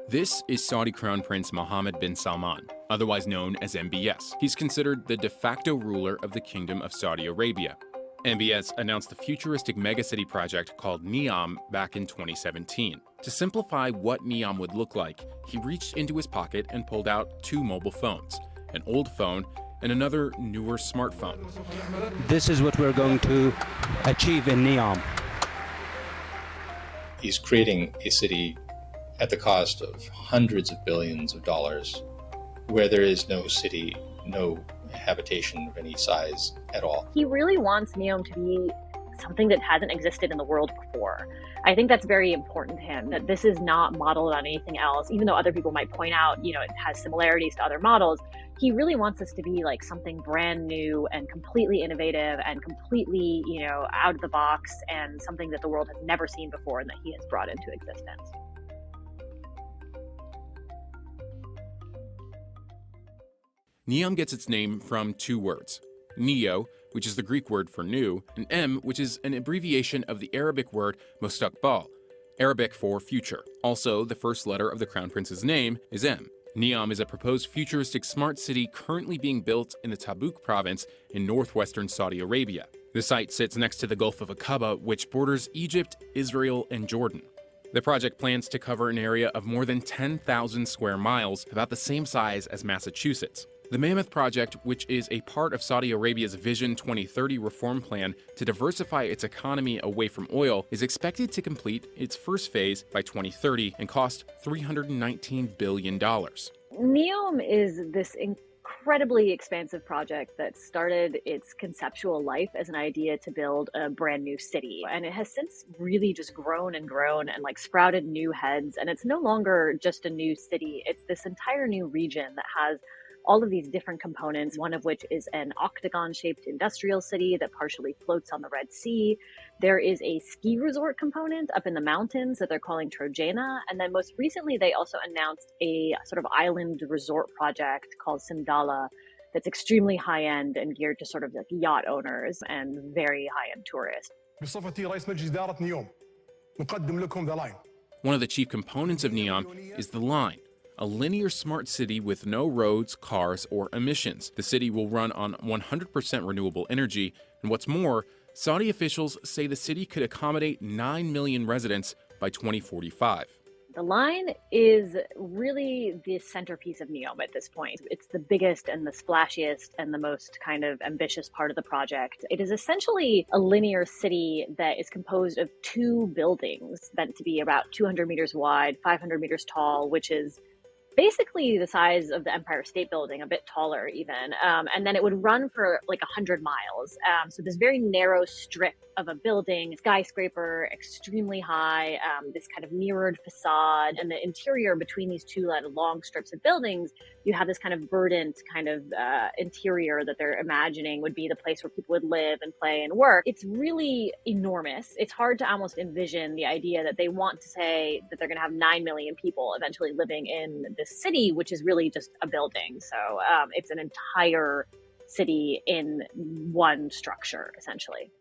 This is Saudi Crown Prince Mohammed bin Salman, otherwise known as MBS. He's considered the de facto ruler of the Kingdom of Saudi Arabia. MBS announced the futuristic megacity project called Neom back in 2017. To simplify what Neom would look like, he reached into his pocket and pulled out two mobile phones, an old phone and another newer smartphone. This is what we're going to achieve in Neom. He's creating a city at the cost of hundreds of billions of dollars, where there is no city, no habitation of any size at all. He really wants Neom to be something that hasn't existed in the world before. I think that's very important to him, that this is not modeled on anything else, even though other people might point out, it has similarities to other models. He really wants this to be like something brand new and completely innovative and completely, out of the box, and something that the world has never seen before and that he has brought into existence. Neom gets its name from two words, neo, which is the Greek word for new, and M, which is an abbreviation of the Arabic word mustaqbal, Arabic for future. Also, the first letter of the Crown Prince's name is M. Neom is a proposed futuristic smart city currently being built in the Tabuk province in northwestern Saudi Arabia. The site sits next to the Gulf of Aqaba, which borders Egypt, Israel, and Jordan. The project plans to cover an area of more than 10,000 square miles, about the same size as Massachusetts. The Mammoth Project, which is a part of Saudi Arabia's Vision 2030 reform plan to diversify its economy away from oil, is expected to complete its first phase by 2030 and cost $319 billion. Neom is this incredibly expansive project that started its conceptual life as an idea to build a brand new city. And it has since really just grown and sprouted new heads. And it's no longer just a new city. It's this entire new region that has all of these different components, one of which is an octagon-shaped industrial city that partially floats on the Red Sea. There is a ski resort component up in the mountains that they're calling Trojana. And then most recently, they also announced a sort of island resort project called Simdala that's extremely high-end and geared to sort of like yacht owners and very high-end tourists. One of the chief components of Neom is the line, a linear smart city with no roads, cars, or emissions. The city will run on 100% renewable energy, and what's more, Saudi officials say the city could accommodate 9 million residents by 2045. The line is really the centerpiece of Neom at this point. It's the biggest and the splashiest and the most kind of ambitious part of the project. It is essentially a linear city that is composed of two buildings meant to be about 200 meters wide, 500 meters tall, which is basically the size of the Empire State Building, a bit taller even. And then it would run for like 100 miles. So this very narrow strip of a building, skyscraper, extremely high, this kind of mirrored facade. And the interior between these two long strips of buildings, you have this kind of verdant kind of interior that they're imagining would be the place where people would live and play and work. It's really enormous. It's hard to almost envision the idea that they want to say that they're going to have 9 million people eventually living in this city, which is really just a building. So it's an entire city in one structure, essentially.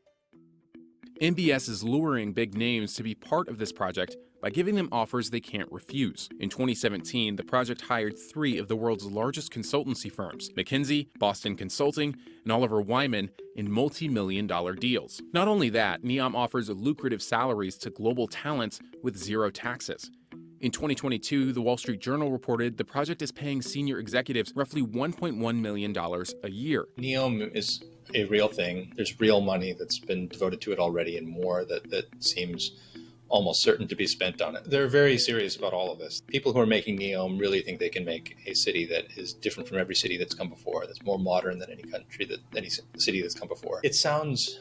MBS is luring big names to be part of this project by giving them offers they can't refuse. In 2017, the project hired 3 of the world's largest consultancy firms, McKinsey, Boston Consulting, and Oliver Wyman, in multi-million-dollar deals. Not only that, Neom offers lucrative salaries to global talents with zero taxes. In 2022, the Wall Street Journal reported the project is paying senior executives roughly $1.1 million a year. Neom is a real thing. There's real money that's been devoted to it already, and more that seems almost certain to be spent on it. They're very serious about all of this. People who are making Neom really think they can make a city that is different from every city that's come before, that's more modern than any city that's come before. It sounds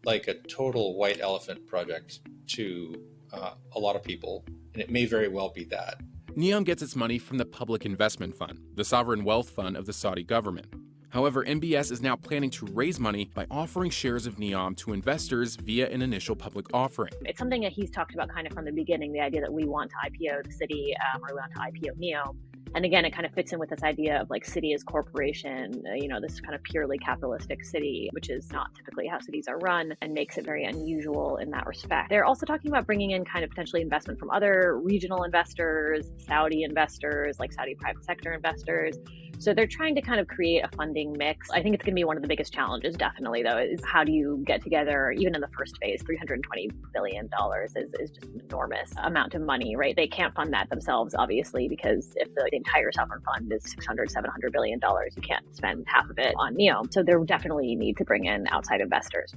like a total white elephant project to a lot of people, and it may very well be that. Neom gets its money from the Public Investment Fund, the sovereign wealth fund of the Saudi government. However, MBS is now planning to raise money by offering shares of Neom to investors via an initial public offering. It's something that he's talked about kind of from the beginning, the idea that we want to IPO the city or we want to IPO Neom. And again, it kind of fits in with this idea of like city as corporation, this kind of purely capitalistic city, which is not typically how cities are run and makes it very unusual in that respect. They're also talking about bringing in kind of potentially investment from other regional investors, Saudi investors, like Saudi private sector investors. So they're trying to kind of create a funding mix. I think it's going to be one of the biggest challenges, definitely, though, is how do you get together, even in the first phase, $320 billion is just an enormous amount of money, right? They can't fund that themselves, obviously, because if the entire sovereign fund is $600-700 billion, you can't spend half of it on Neom. So there definitely need to bring in outside investors.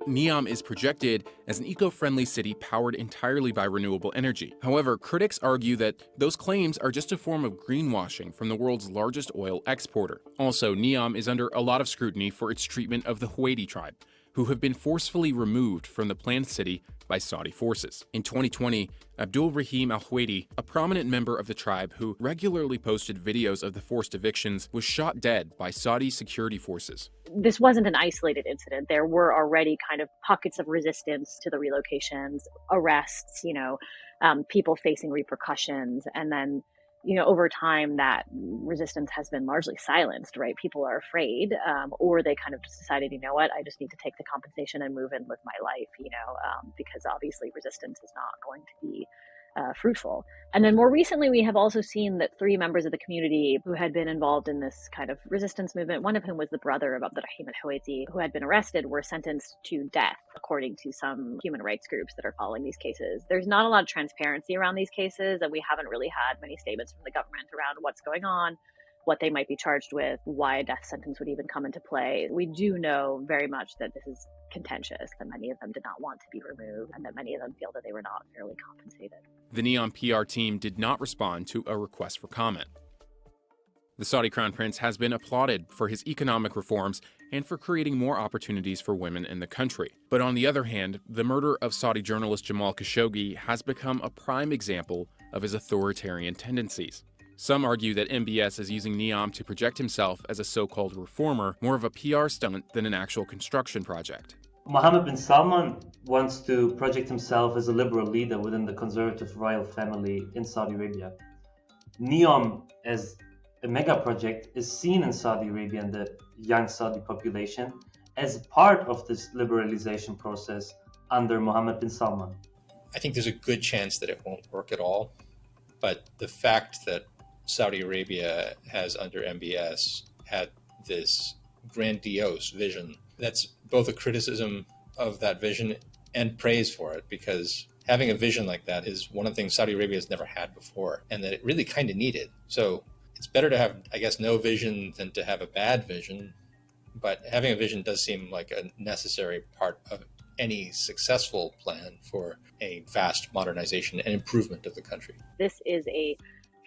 Neom is projected as an eco-friendly city powered entirely by renewable energy. However, critics argue that those claims are just a form of greenwashing from the world's largest oil exporter. Also, Neom is under a lot of scrutiny for its treatment of the Huayti tribe, who have been forcefully removed from the planned city by Saudi forces. In 2020, Abdul Rahim al-Huayti, a prominent member of the tribe who regularly posted videos of the forced evictions, was shot dead by Saudi security forces. This wasn't an isolated incident. There were already kind of pockets of resistance to the relocations, arrests, people facing repercussions, and then over time, that resistance has been largely silenced, right? People are afraid, or they kind of just decided, you know what, I just need to take the compensation and move in with my life, because obviously resistance is not going to be fruitful. And then more recently, we have also seen that 3 members of the community who had been involved in this kind of resistance movement, one of whom was the brother of Abdurrahim al-Huwaiti, who had been arrested, were sentenced to death, according to some human rights groups that are following these cases. There's not a lot of transparency around these cases, and we haven't really had many statements from the government around what's going on, what they might be charged with, why a death sentence would even come into play. We do know very much that this is contentious, that many of them did not want to be removed, and that many of them feel that they were not fairly compensated. The Neom PR team did not respond to a request for comment. The Saudi Crown Prince has been applauded for his economic reforms and for creating more opportunities for women in the country. But on the other hand, the murder of Saudi journalist Jamal Khashoggi has become a prime example of his authoritarian tendencies. Some argue that MBS is using Neom to project himself as a so-called reformer, more of a PR stunt than an actual construction project. Mohammed bin Salman wants to project himself as a liberal leader within the conservative royal family in Saudi Arabia. Neom, as a mega project, is seen in Saudi Arabia and the young Saudi population as part of this liberalization process under Mohammed bin Salman. I think there's a good chance that it won't work at all. But the fact that Saudi Arabia has, under MBS, had this grandiose vision, that's both a criticism of that vision and praise for it, because having a vision like that is one of the things Saudi Arabia has never had before, and that it really kind of needed. So it's better to have, I guess, no vision than to have a bad vision. But having a vision does seem like a necessary part of any successful plan for a vast modernization and improvement of the country. This is a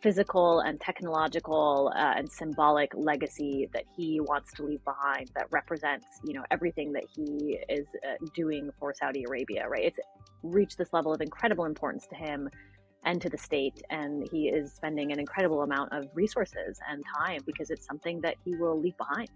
physical and technological and symbolic legacy that he wants to leave behind that represents, everything that he is doing for Saudi Arabia, right? It's reached this level of incredible importance to him and to the state, and he is spending an incredible amount of resources and time because it's something that he will leave behind.